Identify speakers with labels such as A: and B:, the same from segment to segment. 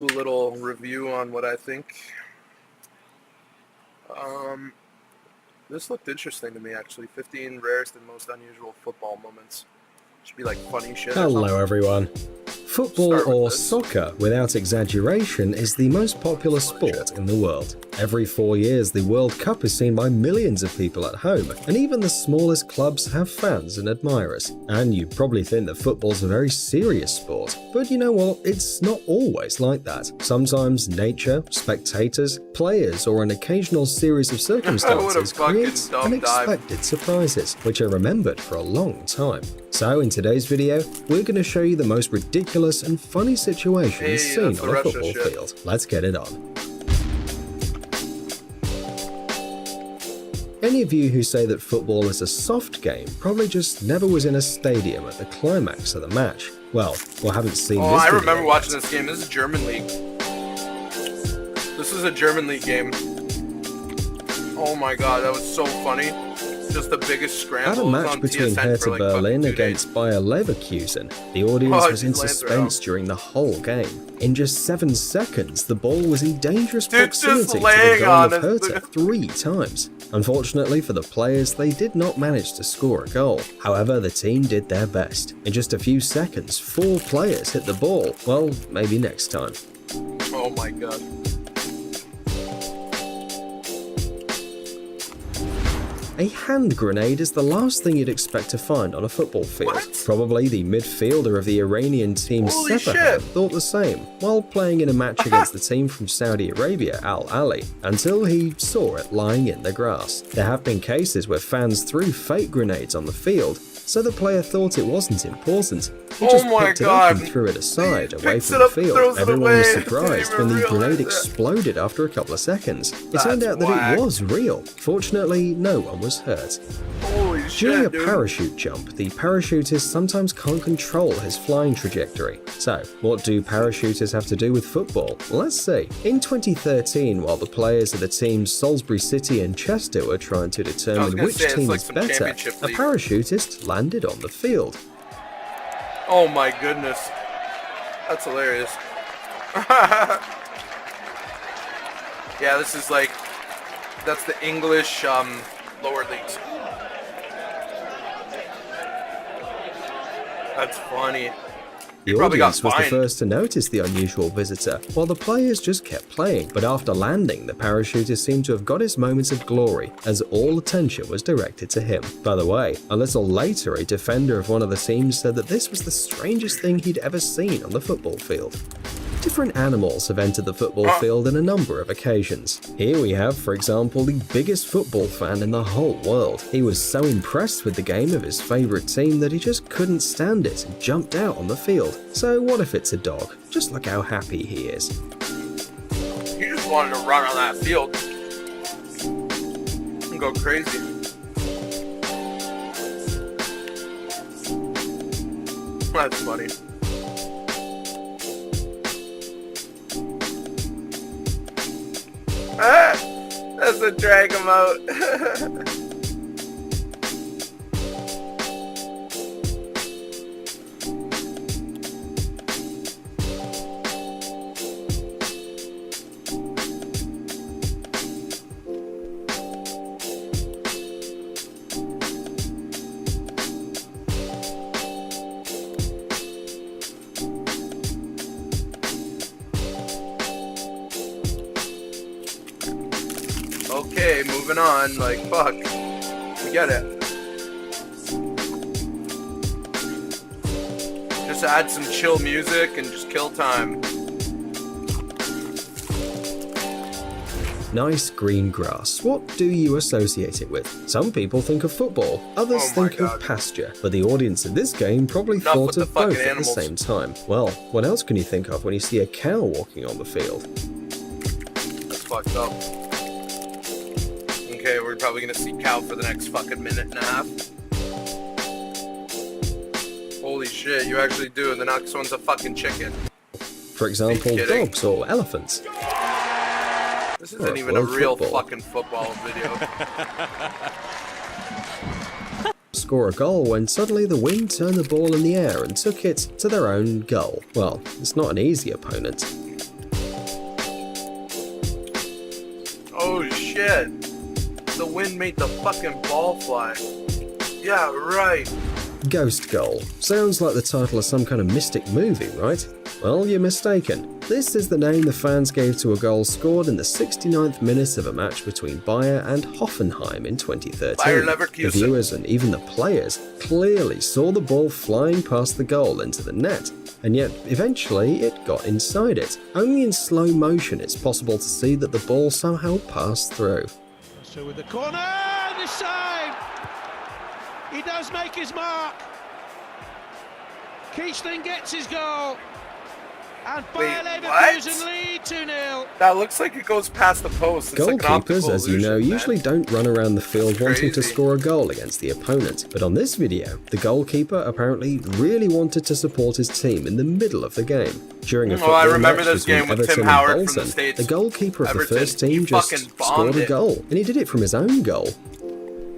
A: A little review on what I think. This looked interesting to me, actually. 15 rarest and most unusual football moments. Should be like funny shit or something.
B: Hello everyone. Football or soccer, without exaggeration, is the most popular sport in the world. Every 4 years, the World Cup is seen by millions of people at home, and even the smallest clubs have fans and admirers. And you probably think that football's a very serious sport, but you know what? It's not always like that. Sometimes nature, spectators, players, or an occasional series of circumstances creates unexpected surprises, which are remembered for a long time. So in today's video, we're going to show you the most ridiculous and funny situations seen on a football field. Let's get it on. Any of you who say that football is a soft game probably just never was in a stadium at the climax of the match. Well, haven't seen this video
A: I remember
B: yet.
A: watching this game. This is German league. This is a German league game. Oh my god, that was so funny. Just the biggest scramble.
B: At a match between Hertha Berlin against Bayer Leverkusen, the audience was in suspense during the whole game. In just 7 seconds, the ball was in dangerous proximity to the goal of Hertha 3 times. Unfortunately for the players, they did not manage to score a goal. However, the team did their best. In just a few seconds, 4 players hit the ball. Well, maybe next time.
A: Oh my god.
B: A hand grenade is the last thing you'd expect to find on a football field.
A: What?
B: Probably the midfielder of the Iranian team Sepahan thought the same while playing in a match against the team from Saudi Arabia, Al Ahly, until he saw it lying in the grass. There have been cases where fans threw fake grenades on the field, so the player thought it wasn't important. He just picked it up and threw it aside, away from the field. Everyone was surprised when the grenade exploded after a couple of seconds. It turned out that it was real. Fortunately, no one was hurt.
A: Holy shit,
B: During a parachute jump, the parachutist sometimes can't control his flying trajectory. So, what do parachutists have to do with football? Let's see. In 2013, while the players of the teams Salisbury City and Chester were trying to determine which team is better, a parachutist landed on the field.
A: Oh my goodness. That's hilarious. Yeah, this is like, that's the English lower leagues. That's funny.
B: The audience was the first to notice the unusual visitor, while the players just kept playing. But after landing, the parachutist seemed to have got his moments of glory, as all attention was directed to him. By the way, a little later, a defender of one of the teams said that this was the strangest thing he'd ever seen on the football field. Different animals have entered the football field on a number of occasions. Here we have, for example, the biggest football fan in the whole world. He was so impressed with the game of his favourite team that he just couldn't stand it and jumped out on the field. So what if it's a dog? Just look how happy he is.
A: He just wanted to run on that field and go crazy. That's funny. That's a drag him out. Okay, moving on, like, fuck. We get it. Just add some chill music and just kill time.
B: Nice green grass. What do you associate it with? Some people think of football, others think of pasture, but the audience in this game probably thought of both at the same time. Well, what else can you think of when you see a cow walking on the field?
A: That's fucked up. Okay, we're probably gonna see cow for the next fucking minute and a half. Holy shit, you actually do. The next one's a fucking chicken.
B: For example, dogs or elephants.
A: This isn't even a real fucking football video.
B: Score a goal when suddenly the wind turned the ball in the air and took it to their own goal. Well, it's not an easy opponent.
A: Oh shit. The wind made the fucking ball fly. Yeah, right.
B: Ghost Goal. Sounds like the title of some kind of mystic movie, right? Well, you're mistaken. This is the name the fans gave to a goal scored in the 69th minute of a match between Bayer and Hoffenheim in 2013.
A: Bayer
B: The
A: Leverkusen.
B: viewers and even the players clearly saw the ball flying past the goal into the net, and yet eventually it got inside it. Only in slow motion it's possible to see that the ball somehow passed through.
C: So with the corner, the save! He does make his mark. Keachling gets his goal. And Bayer Leverkusen lead 2-0.
A: That looks like it goes past the post. It's
B: Goalkeepers,
A: like
B: as you know, usually don't run around the field wanting to
A: crazy.
B: score a goal against the opponent. But on this video, the goalkeeper apparently really wanted to support his team in the middle of the game. During a football
A: I remember
B: match
A: this
B: between
A: game with
B: Everton
A: Tim
B: and
A: Howard from
B: Bolton,
A: the States.
B: the goalkeeper of
A: Everton,
B: the first
A: he
B: team just
A: fucking
B: scored
A: bombed
B: a
A: it.
B: goal. And he did it from his own goal.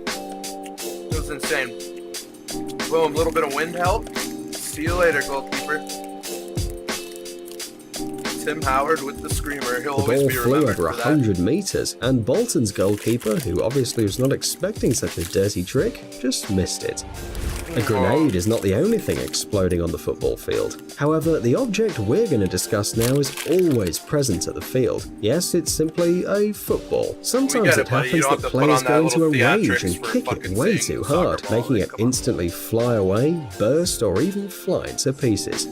A: It was insane. Boom, a little bit of wind help. See you later, goalkeeper. Tim Howard with the screamer. He'll
B: The
A: always
B: ball
A: be
B: flew
A: remembered
B: over
A: for that.
B: 100 meters, and Bolton's goalkeeper, who obviously was not expecting such a dirty trick, just missed it. A grenade is not the only thing exploding on the football field. However, the object we're going to discuss now is always present at the field. Yes, it's simply a football. Sometimes
A: get
B: it
A: it, buddy. You
B: happens
A: don't have
B: that
A: to put
B: players
A: on
B: go
A: that
B: into a
A: little
B: rage
A: theatrics
B: and
A: for
B: kick it
A: fucking
B: way
A: saying
B: too
A: soccer
B: hard,
A: ball.
B: making it
A: Come on.
B: instantly fly away, burst, or even fly to pieces.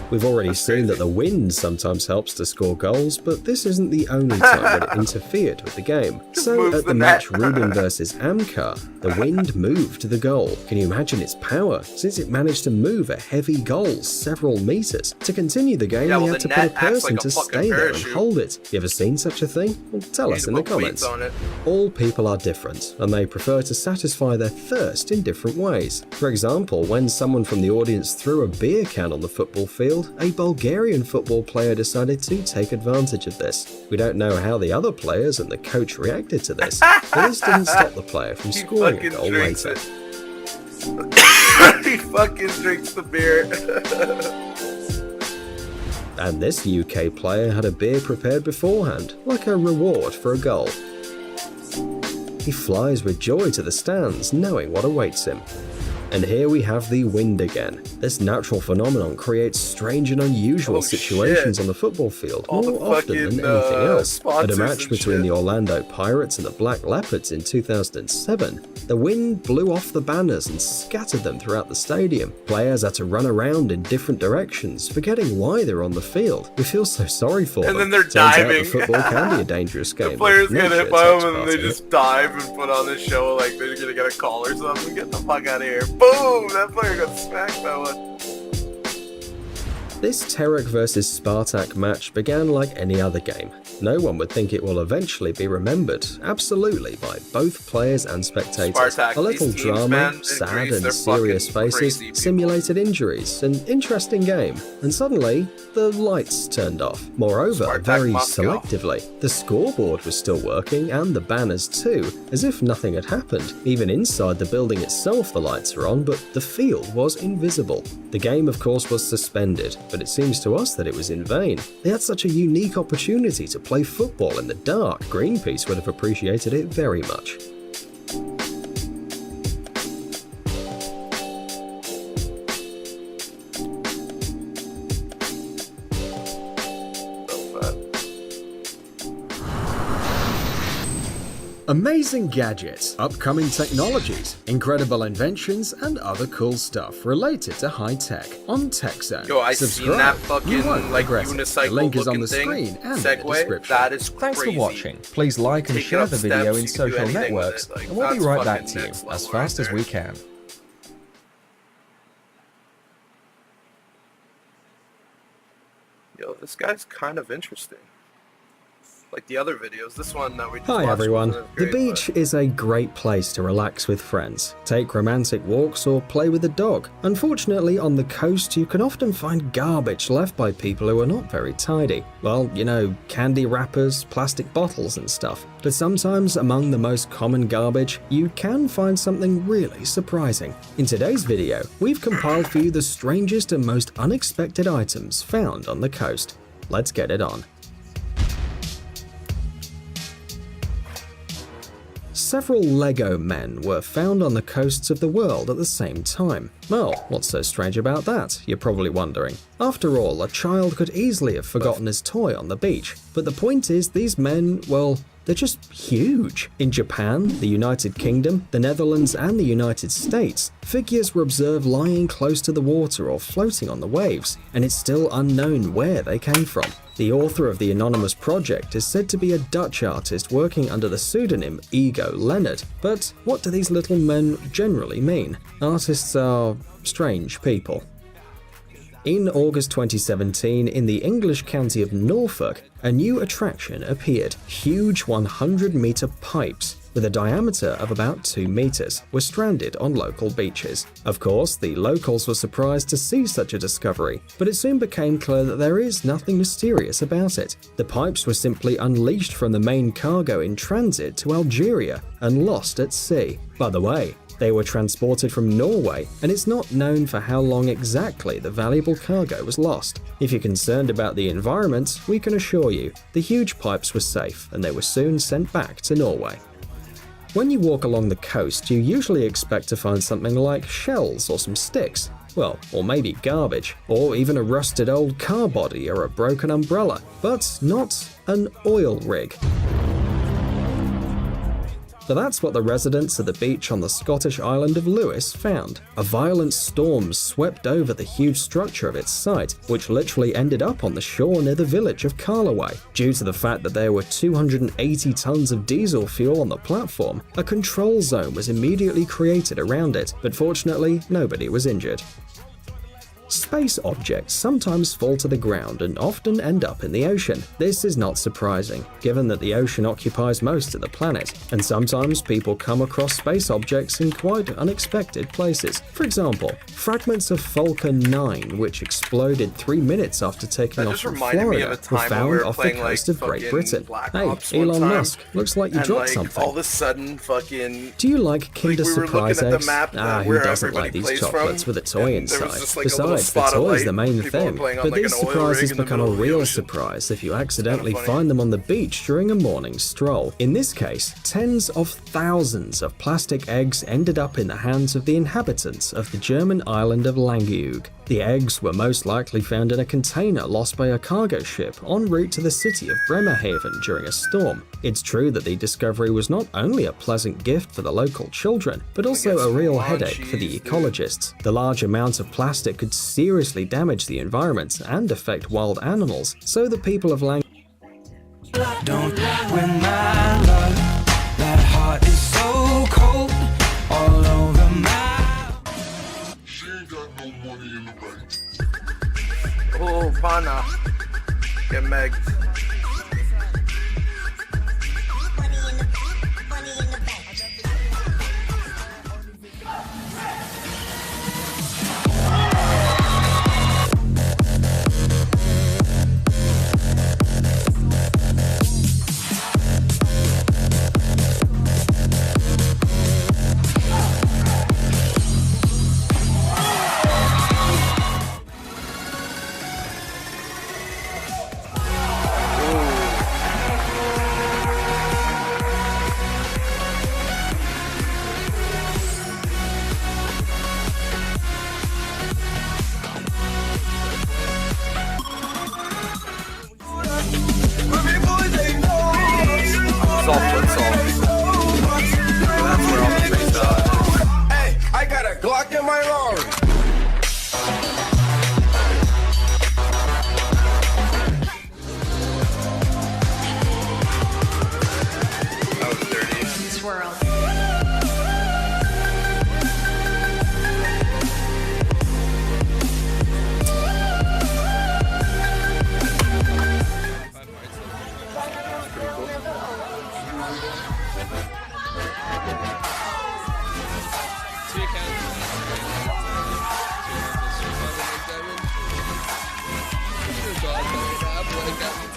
B: We've already seen that the wind sometimes helps to score goals, but this isn't the only time that it interfered with the game. So
A: moves
B: at the
A: the
B: match
A: net.
B: Rubin versus Amkar, the wind moved the goal. Can you imagine its power, since it managed to move a heavy goal several meters? To continue the game,
A: Yeah,
B: they
A: well,
B: had
A: the
B: to put a
A: net acts
B: person
A: like a
B: to
A: fucking
B: stay there and
A: parachute.
B: hold it. You ever seen such a thing? Well, tell us in the comments.
A: On it.
B: All people are different, and they prefer to satisfy their thirst in different ways. For example, when someone from the audience threw a beer can on the football field, a Bulgarian football player decided to take advantage of this. We don't know how the other players and the coach reacted to this, but this didn't stop the player from
A: He
B: scoring a
A: fucking
B: goal
A: drinks
B: later.
A: it. He fucking drinks the beer.
B: And this UK player had a beer prepared beforehand, like a reward for a goal. He flies with joy to the stands, knowing what awaits him. And here we have the wind again. This natural phenomenon creates strange and unusual
A: Oh,
B: situations
A: shit.
B: on the football field
A: All the
B: more often than
A: fucking,
B: anything else. At a
A: sponsors
B: match
A: and
B: between
A: shit.
B: the Orlando Pirates and the Black Leopards in 2007, the wind blew off the banners and scattered them throughout the stadium. Players had to run around in different directions, forgetting why they're on the field. We feel so sorry for them.
A: And then they're
B: Turns out
A: diving.
B: that football can be a dangerous game.
A: The players
B: with
A: get
B: nature
A: hit by
B: takes
A: them and
B: part
A: they
B: in it.
A: just dive and put on this show like they're gonna get a call or something. Get the fuck out of here. Boom! That player got smacked that one.
B: This Terek vs Spartak match began like any other game. No one would think it will eventually be remembered, absolutely, by both players and spectators.
A: Spartak,
B: A little
A: these teams,
B: drama,
A: man, in
B: sad
A: Greece,
B: and
A: they're
B: serious
A: fucking
B: faces,
A: crazy people.
B: simulated injuries, an interesting game. And suddenly, the lights turned off. Moreover,
A: Spartak
B: very
A: Moscow.
B: selectively. The scoreboard was still working, and the banners too, as if nothing had happened. Even inside the building itself the lights were on, but the field was invisible. The game, of course, was suspended, but it seems to us that it was in vain. They had such a unique opportunity to play football in the dark. Greenpeace would have appreciated it very much. Amazing gadgets, upcoming technologies, incredible inventions, and other cool stuff related to high tech on TechZone.
A: Yo, I seen that fucking
B: You won't
A: like
B: regret it.
A: unicycle
B: The link is on
A: looking
B: the
A: thing.
B: screen and in the
A: Segway.
B: description.
A: That is
D: Thanks
A: crazy.
D: for watching. Please like and
A: Taking
D: share
A: up
D: the video
A: steps,
D: in
A: you can do
D: social
A: anything with
D: networks,
A: it. Like,
D: and we'll be
A: that's
D: right back
A: fucking
D: to you
A: next
D: as
A: level
D: fast
A: right
D: as we
A: there.
D: can.
A: Yo, this guy's kind of interesting. Like the other videos, this one that we just
B: Hi
A: watched
B: everyone.
A: wasn't as
B: The
A: great,
B: beach is a great place to relax with friends, take romantic walks, or play with a dog. Unfortunately, on the coast you can often find garbage left by people who are not very tidy. Well, you know, candy wrappers, plastic bottles and stuff. But sometimes among the most common garbage, you can find something really surprising. In today's video, we've compiled for you the strangest and most unexpected items found on the coast. Let's get it on. several Lego men were found on the coasts of the world at the same time. Well, what's so strange about that, you're probably wondering. After all, a child could easily have forgotten his toy on the beach. But the point is, these men, well, they're just huge. In Japan, the United Kingdom, the Netherlands, and the United States, figures were observed lying close to the water or floating on the waves, and it's still unknown where they came from. The author of the anonymous project is said to be a Dutch artist working under the pseudonym Ego Leonard. But what do these little men generally mean? Artists are strange people. In August 2017, in the English county of Norfolk, a new attraction appeared. Huge 100-meter pipes with a diameter of about 2 meters were stranded on local beaches. Of course, the locals were surprised to see such a discovery, but it soon became clear that there is nothing mysterious about it. The pipes were simply unleashed from the main cargo in transit to Algeria and lost at sea. By the way, they were transported from Norway, and it's not known for how long exactly the valuable cargo was lost. If you're concerned about the environment, we can assure you, the huge pipes were safe and they were soon sent back to Norway. When you walk along the coast, you usually expect to find something like shells or some sticks. Well, or maybe garbage, or even a rusted old car body or a broken umbrella, but not an oil rig. But that's what the residents of the beach on the Scottish island of Lewis found. A violent storm swept over the huge structure of its site, which literally ended up on the shore near the village of Carloway. Due to the fact that there were 280 tons of diesel fuel on the platform, a control zone was immediately created around it, but fortunately, nobody was injured. Space objects sometimes fall to the ground and often end up in the ocean. This is not surprising, given that the ocean occupies most of the planet, and sometimes people come across space objects in quite unexpected places. For example, fragments of Falcon 9, which exploded 3 minutes after taking off from Florida, were found off the coast of Great Britain. Hey, Elon Musk, looks like you dropped something.
A: All of a sudden, fucking...
B: Do you like Kinder Surprise eggs? Who doesn't like
A: everybody
B: these chocolates with a toy inside?
A: Besides,
B: The toy's the main thing, but these surprises become a real surprise if you accidentally find them on the beach during a morning stroll. In this case, tens of thousands of plastic eggs ended up in the hands of the inhabitants of the German island of Langeoog. The eggs were most likely found in a container lost by a cargo ship en route to the city of Bremerhaven during a storm. It's true that the discovery was not only a pleasant gift for the local children, but also a real headache for the ecologists. The large amount of plastic could seriously damage the environment and affect wild animals, so the people of Langeoog
D: Don't win my love. That heart is so cold all over my.
E: She ain't got no money in the bank.
A: Oh, Pana. Get megged.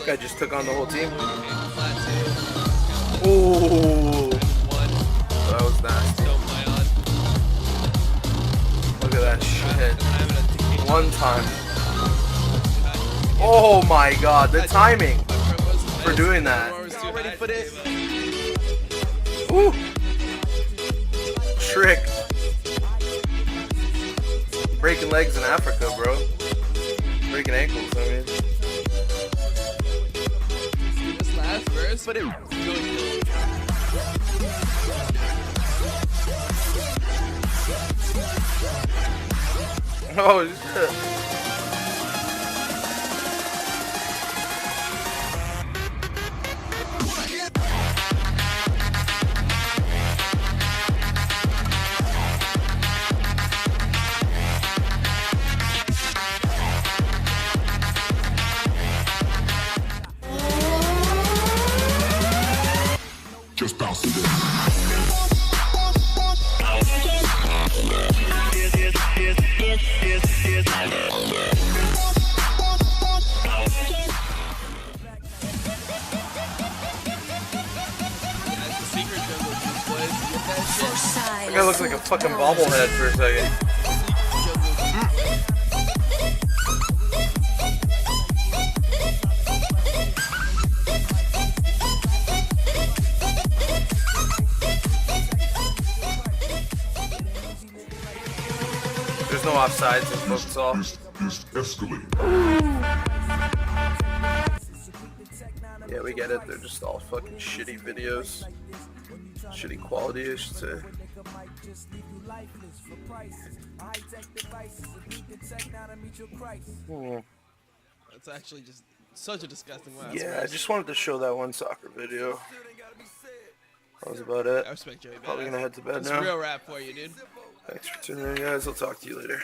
A: Guy just took on the whole team. Oh, that was nasty. Look at that shit. One time. Oh my god, the timing for doing that. Ready for this? Ooh. trick. Breaking legs in Africa, bro. Breaking ankles, I mean.
F: This last verse, but it really
A: Oh, shit.
E: Just bounce to this.
A: That guy looks like a fucking bobblehead for a second. There's no offsides in futsal.
E: This escalating.
A: Yeah, we get it. They're just all fucking shitty videos. Shitty quality, I should say.
F: That's actually just such a disgusting way.
A: Yeah, I just wanted to show that one soccer video. That was about it.
F: I respect Joey.
A: Probably gonna head to bed
F: It's
A: now.
F: real rap for you, dude.
A: Thanks for tuning in, guys. I'll talk to you later.